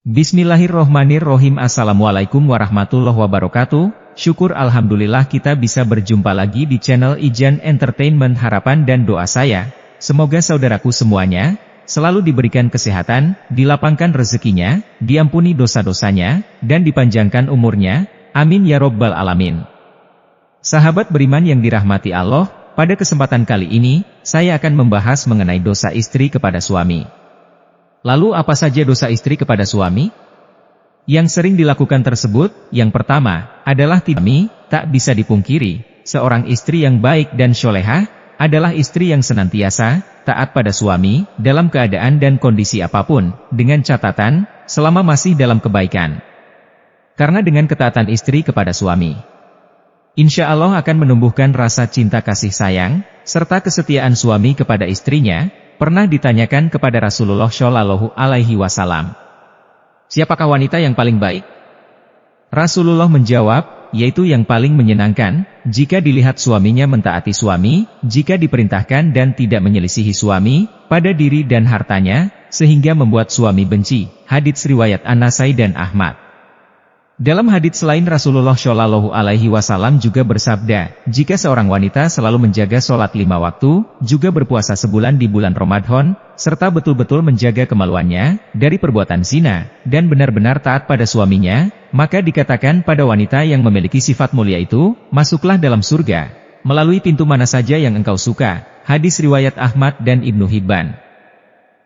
Bismillahirrohmanirrohim. Assalamualaikum warahmatullahi wabarakatuh. Syukur alhamdulillah kita bisa berjumpa lagi di channel Ijan Entertainment. Harapan dan doa saya, semoga saudaraku semuanya selalu diberikan kesehatan, dilapangkan rezekinya, diampuni dosa-dosanya, dan dipanjangkan umurnya. Amin ya robbal alamin. Sahabat beriman yang dirahmati Allah, pada kesempatan kali ini, saya akan membahas mengenai dosa istri kepada suami. Lalu apa saja dosa istri kepada suami? Yang sering dilakukan tersebut, yang pertama, adalah tak bisa dipungkiri, seorang istri yang baik dan syolehah, adalah istri yang senantiasa taat pada suami, dalam keadaan dan kondisi apapun, dengan catatan, selama masih dalam kebaikan. Karena dengan ketaatan istri kepada suami, insya Allah akan menumbuhkan rasa cinta kasih sayang, serta kesetiaan suami kepada istrinya. Pernah ditanyakan kepada Rasulullah Shallallahu Alaihi Wasallam, siapakah wanita yang paling baik? Rasulullah menjawab, yaitu yang paling menyenangkan, jika dilihat suaminya mentaati suami, jika diperintahkan dan tidak menyelisihi suami, pada diri dan hartanya, sehingga membuat suami benci. Hadits riwayat An-Nasai dan Ahmad. Dalam hadits lain Rasulullah Shallallahu Alaihi Wasallam juga bersabda, jika seorang wanita selalu menjaga sholat 5 waktu, juga berpuasa sebulan di bulan Ramadan, serta betul-betul menjaga kemaluannya dari perbuatan zina, dan benar-benar taat pada suaminya, maka dikatakan pada wanita yang memiliki sifat mulia itu, masuklah dalam surga, melalui pintu mana saja yang engkau suka. Hadis riwayat Ahmad dan Ibnu Hibban.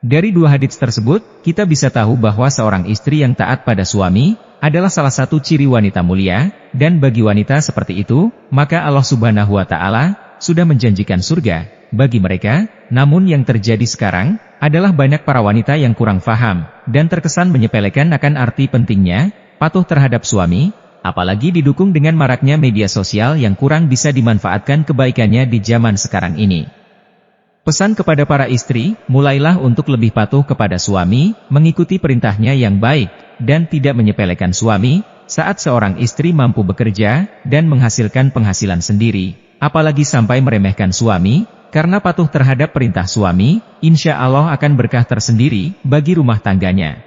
Dari dua hadits tersebut, kita bisa tahu bahwa seorang istri yang taat pada suami adalah salah satu ciri wanita mulia, dan bagi wanita seperti itu, maka Allah Subhanahu wa Ta'ala sudah menjanjikan surga bagi mereka. Namun yang terjadi sekarang adalah banyak para wanita yang kurang faham dan terkesan menyepelekan akan arti pentingnya patuh terhadap suami, apalagi didukung dengan maraknya media sosial yang kurang bisa dimanfaatkan kebaikannya di zaman sekarang ini. Pesan kepada para istri, mulailah untuk lebih patuh kepada suami, mengikuti perintahnya yang baik, dan tidak menyepelekan suami. Saat seorang istri mampu bekerja, dan menghasilkan penghasilan sendiri, apalagi sampai meremehkan suami, karena patuh terhadap perintah suami, insya Allah akan berkah tersendiri, bagi rumah tangganya.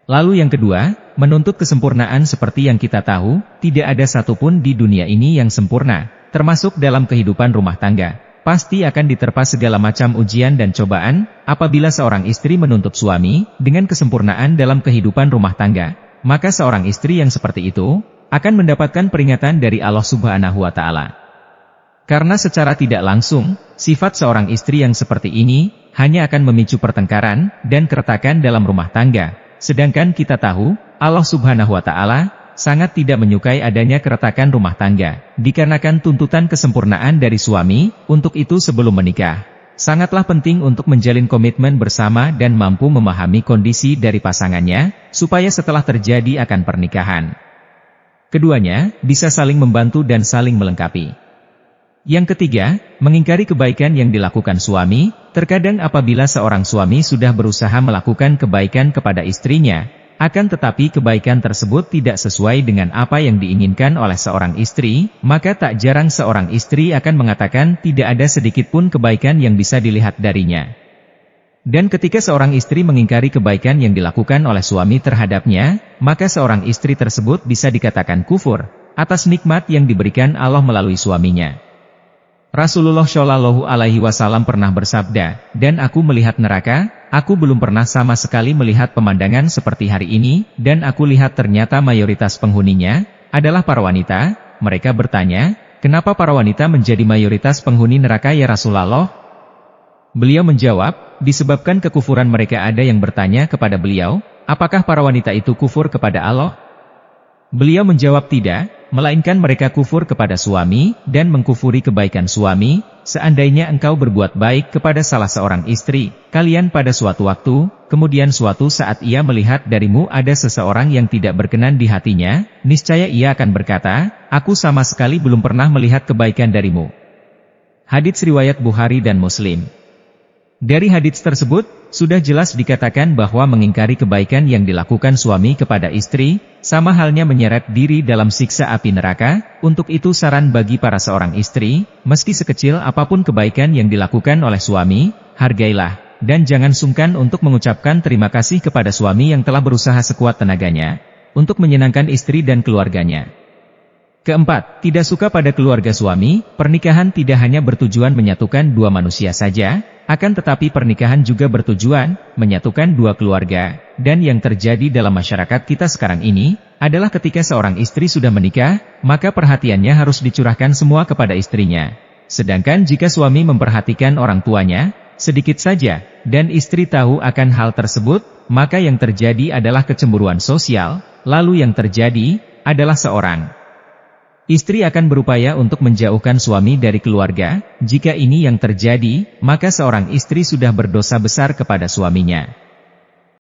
Lalu yang kedua, menuntut kesempurnaan. Seperti yang kita tahu, tidak ada satupun di dunia ini yang sempurna, termasuk dalam kehidupan rumah tangga. Pasti akan diterpa segala macam ujian dan cobaan. Apabila seorang istri menuntut suami dengan kesempurnaan dalam kehidupan rumah tangga, maka seorang istri yang seperti itu akan mendapatkan peringatan dari Allah Subhanahu wa Ta'ala. Karena secara tidak langsung, sifat seorang istri yang seperti ini hanya akan memicu pertengkaran dan keretakan dalam rumah tangga. Sedangkan kita tahu, Allah Subhanahu wa Ta'ala sangat tidak menyukai adanya keretakan rumah tangga, dikarenakan tuntutan kesempurnaan dari suami. Untuk itu sebelum menikah, sangatlah penting untuk menjalin komitmen bersama dan mampu memahami kondisi dari pasangannya, supaya setelah terjadi akan pernikahan, keduanya bisa saling membantu dan saling melengkapi. Yang ketiga, mengingkari kebaikan yang dilakukan suami. Terkadang apabila seorang suami sudah berusaha melakukan kebaikan kepada istrinya, akan tetapi kebaikan tersebut tidak sesuai dengan apa yang diinginkan oleh seorang istri, maka tak jarang seorang istri akan mengatakan tidak ada sedikit pun kebaikan yang bisa dilihat darinya. Dan ketika seorang istri mengingkari kebaikan yang dilakukan oleh suami terhadapnya, maka seorang istri tersebut bisa dikatakan kufur atas nikmat yang diberikan Allah melalui suaminya. Rasulullah Shallallahu Alaihi Wasallam pernah bersabda, dan aku melihat neraka, aku belum pernah sama sekali melihat pemandangan seperti hari ini, dan aku lihat ternyata mayoritas penghuninya adalah para wanita. Mereka bertanya, kenapa para wanita menjadi mayoritas penghuni neraka ya Rasulullah? Beliau menjawab, disebabkan kekufuran mereka. Ada yang bertanya kepada beliau, apakah para wanita itu kufur kepada Allah? Beliau menjawab tidak, melainkan mereka kufur kepada suami, dan mengkufuri kebaikan suami. Seandainya engkau berbuat baik kepada salah seorang istri kalian pada suatu waktu, kemudian suatu saat ia melihat darimu ada seseorang yang tidak berkenan di hatinya, niscaya ia akan berkata, aku sama sekali belum pernah melihat kebaikan darimu. Hadits riwayat Bukhari dan Muslim. Dari hadits tersebut, sudah jelas dikatakan bahwa mengingkari kebaikan yang dilakukan suami kepada istri, sama halnya menyeret diri dalam siksa api neraka. Untuk itu saran bagi para seorang istri, meski sekecil apapun kebaikan yang dilakukan oleh suami, hargailah, dan jangan sungkan untuk mengucapkan terima kasih kepada suami yang telah berusaha sekuat tenaganya untuk menyenangkan istri dan keluarganya. Keempat, tidak suka pada keluarga suami. Pernikahan tidak hanya bertujuan menyatukan dua manusia saja, akan tetapi pernikahan juga bertujuan menyatukan dua keluarga. Dan yang terjadi dalam masyarakat kita sekarang ini adalah ketika seorang istri sudah menikah, maka perhatiannya harus dicurahkan semua kepada istrinya. Sedangkan jika suami memperhatikan orang tuanya sedikit saja, dan istri tahu akan hal tersebut, maka yang terjadi adalah kecemburuan sosial. Lalu yang terjadi adalah seorang istri akan berupaya untuk menjauhkan suami dari keluarga. Jika ini yang terjadi, maka seorang istri sudah berdosa besar kepada suaminya.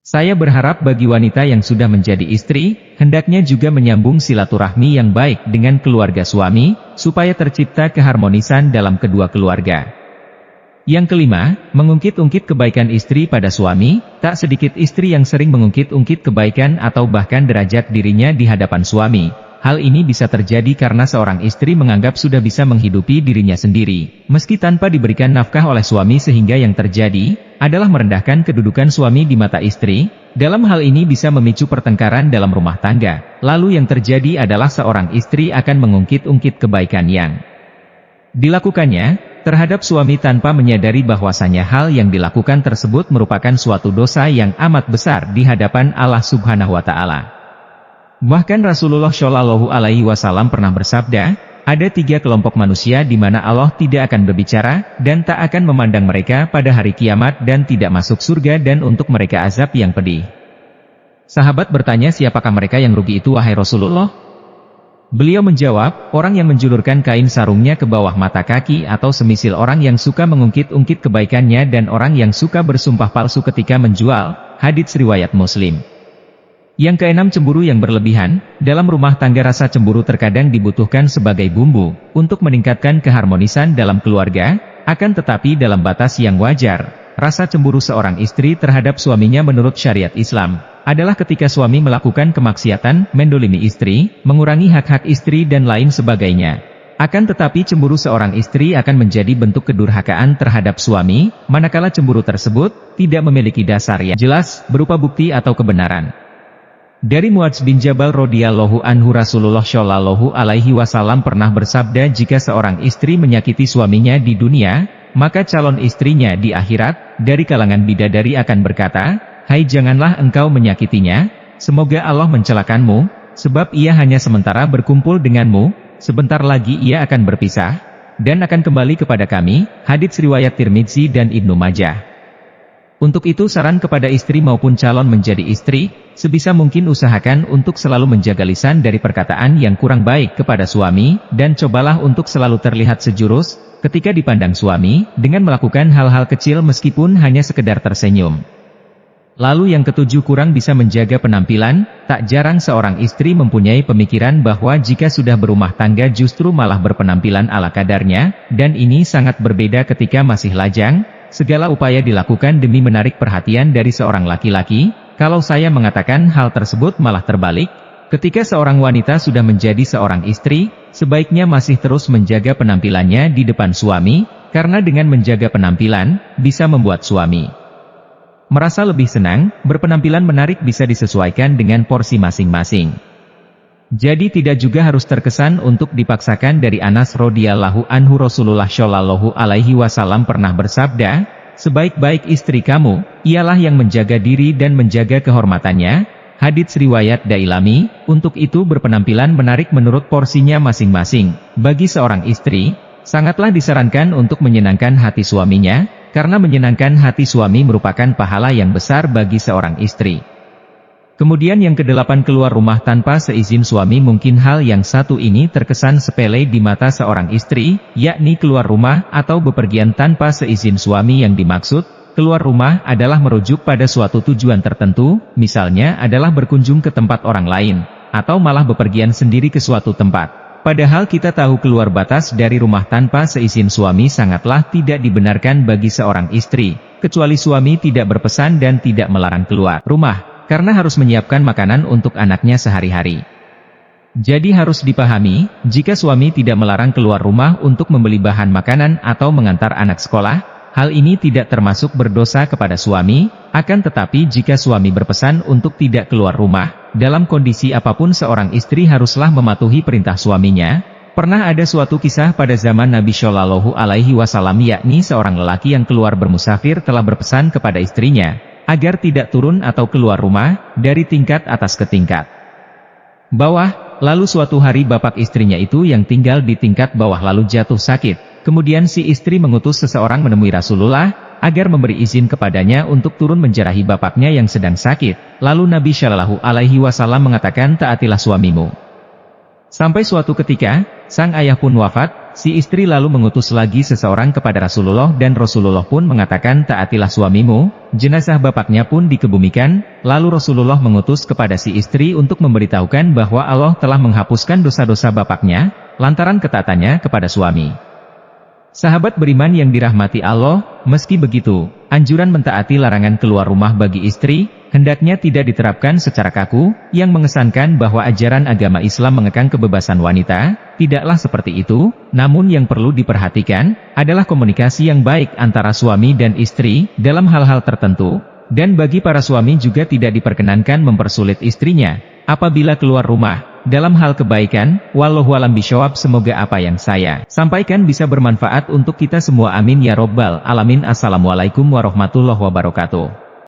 Saya berharap bagi wanita yang sudah menjadi istri, hendaknya juga menyambung silaturahmi yang baik dengan keluarga suami, supaya tercipta keharmonisan dalam kedua keluarga. Yang kelima, mengungkit-ungkit kebaikan istri pada suami. Tak sedikit istri yang sering mengungkit-ungkit kebaikan atau bahkan derajat dirinya di hadapan suami. Hal ini bisa terjadi karena seorang istri menganggap sudah bisa menghidupi dirinya sendiri, meski tanpa diberikan nafkah oleh suami, sehingga yang terjadi adalah merendahkan kedudukan suami di mata istri. Dalam hal ini bisa memicu pertengkaran dalam rumah tangga. Lalu yang terjadi adalah seorang istri akan mengungkit-ungkit kebaikan yang dilakukannya terhadap suami tanpa menyadari bahwasanya hal yang dilakukan tersebut merupakan suatu dosa yang amat besar di hadapan Allah Subhanahu wa Ta'ala. Bahkan Rasulullah Shallallahu Alaihi Wasallam pernah bersabda, ada 3 kelompok manusia di mana Allah tidak akan berbicara dan tak akan memandang mereka pada hari kiamat dan tidak masuk surga, dan untuk mereka azab yang pedih. Sahabat bertanya, siapakah mereka yang rugi itu wahai Rasulullah? Beliau menjawab, orang yang menjulurkan kain sarungnya ke bawah mata kaki, atau semisil orang yang suka mengungkit-ungkit kebaikannya, dan orang yang suka bersumpah palsu ketika menjual. Hadits riwayat Muslim. Yang keenam, cemburu yang berlebihan. Dalam rumah tangga rasa cemburu terkadang dibutuhkan sebagai bumbu untuk meningkatkan keharmonisan dalam keluarga, akan tetapi dalam batas yang wajar. Rasa cemburu seorang istri terhadap suaminya menurut syariat Islam adalah ketika suami melakukan kemaksiatan, mendolimi istri, mengurangi hak-hak istri dan lain sebagainya. Akan tetapi cemburu seorang istri akan menjadi bentuk kedurhakaan terhadap suami, manakala cemburu tersebut tidak memiliki dasar yang jelas berupa bukti atau kebenaran. Dari Muadz bin Jabal radhiyallahu anhu, Rasulullah Shallallahu Alaihi Wasallam pernah bersabda, jika seorang istri menyakiti suaminya di dunia, maka calon istrinya di akhirat dari kalangan bidadari akan berkata, hai, janganlah engkau menyakitinya, semoga Allah mencelakanmu, sebab ia hanya sementara berkumpul denganmu, sebentar lagi ia akan berpisah dan akan kembali kepada kami. Hadits riwayat Tirmidzi dan Ibnu Majah. Untuk itu saran kepada istri maupun calon menjadi istri, sebisa mungkin usahakan untuk selalu menjaga lisan dari perkataan yang kurang baik kepada suami, dan cobalah untuk selalu terlihat sejurus ketika dipandang suami, dengan melakukan hal-hal kecil meskipun hanya sekedar tersenyum. Lalu yang ketujuh, kurang bisa menjaga penampilan. Tak jarang seorang istri mempunyai pemikiran bahwa jika sudah berumah tangga justru malah berpenampilan ala kadarnya, dan ini sangat berbeda ketika masih lajang. Segala upaya dilakukan demi menarik perhatian dari seorang laki-laki. Kalau saya mengatakan hal tersebut malah terbalik. Ketika seorang wanita sudah menjadi seorang istri, sebaiknya masih terus menjaga penampilannya di depan suami, karena dengan menjaga penampilan, bisa membuat suami merasa lebih senang. Berpenampilan menarik bisa disesuaikan dengan porsi masing-masing. Jadi tidak juga harus terkesan untuk dipaksakan. Dari Anas radhiyallahu anhu, Rasulullah Shallallahu Alaihi Wasallam pernah bersabda, sebaik-baik istri kamu ialah yang menjaga diri dan menjaga kehormatannya. Hadits riwayat Dailami. Untuk itu berpenampilan menarik menurut porsinya masing-masing. Bagi seorang istri, sangatlah disarankan untuk menyenangkan hati suaminya, karena menyenangkan hati suami merupakan pahala yang besar bagi seorang istri. Kemudian yang kedelapan, keluar rumah tanpa seizin suami. Mungkin hal yang satu ini terkesan sepele di mata seorang istri, yakni keluar rumah atau bepergian tanpa seizin suami. Yang dimaksud keluar rumah adalah merujuk pada suatu tujuan tertentu, misalnya adalah berkunjung ke tempat orang lain, atau malah bepergian sendiri ke suatu tempat. Padahal kita tahu keluar batas dari rumah tanpa seizin suami sangatlah tidak dibenarkan bagi seorang istri, kecuali suami tidak berpesan dan tidak melarang keluar rumah, karena harus menyiapkan makanan untuk anaknya sehari-hari. Jadi harus dipahami, jika suami tidak melarang keluar rumah untuk membeli bahan makanan atau mengantar anak sekolah, hal ini tidak termasuk berdosa kepada suami, akan tetapi jika suami berpesan untuk tidak keluar rumah, dalam kondisi apapun seorang istri haruslah mematuhi perintah suaminya. Pernah ada suatu kisah pada zaman Nabi Shallallahu Alaihi Wasallam, yakni seorang lelaki yang keluar bermusafir telah berpesan kepada istrinya, agar tidak turun atau keluar rumah, dari tingkat atas ke tingkat bawah. Lalu suatu hari bapak istrinya itu yang tinggal di tingkat bawah lalu jatuh sakit. Kemudian si istri mengutus seseorang menemui Rasulullah, agar memberi izin kepadanya untuk turun menjarahi bapaknya yang sedang sakit. Lalu Nabi Shallallahu Alaihi Wasallam mengatakan, taatilah suamimu. Sampai suatu ketika, sang ayah pun wafat, si istri lalu mengutus lagi seseorang kepada Rasulullah dan Rasulullah pun mengatakan, taatilah suamimu. Jenazah bapaknya pun dikebumikan, lalu Rasulullah mengutus kepada si istri untuk memberitahukan bahwa Allah telah menghapuskan dosa-dosa bapaknya, lantaran ketaatannya kepada suami. Sahabat beriman yang dirahmati Allah, meski begitu, anjuran mentaati larangan keluar rumah bagi istri, hendaknya tidak diterapkan secara kaku, yang mengesankan bahwa ajaran agama Islam mengekang kebebasan wanita. Tidaklah seperti itu, namun yang perlu diperhatikan, adalah komunikasi yang baik antara suami dan istri, dalam hal-hal tertentu, dan bagi para suami juga tidak diperkenankan mempersulit istrinya, apabila keluar rumah. Dalam hal kebaikan, wallahu a'lam bishawab. Semoga apa yang saya sampaikan bisa bermanfaat untuk kita semua, amin ya robbal alamin. Assalamualaikum warahmatullahi wabarakatuh.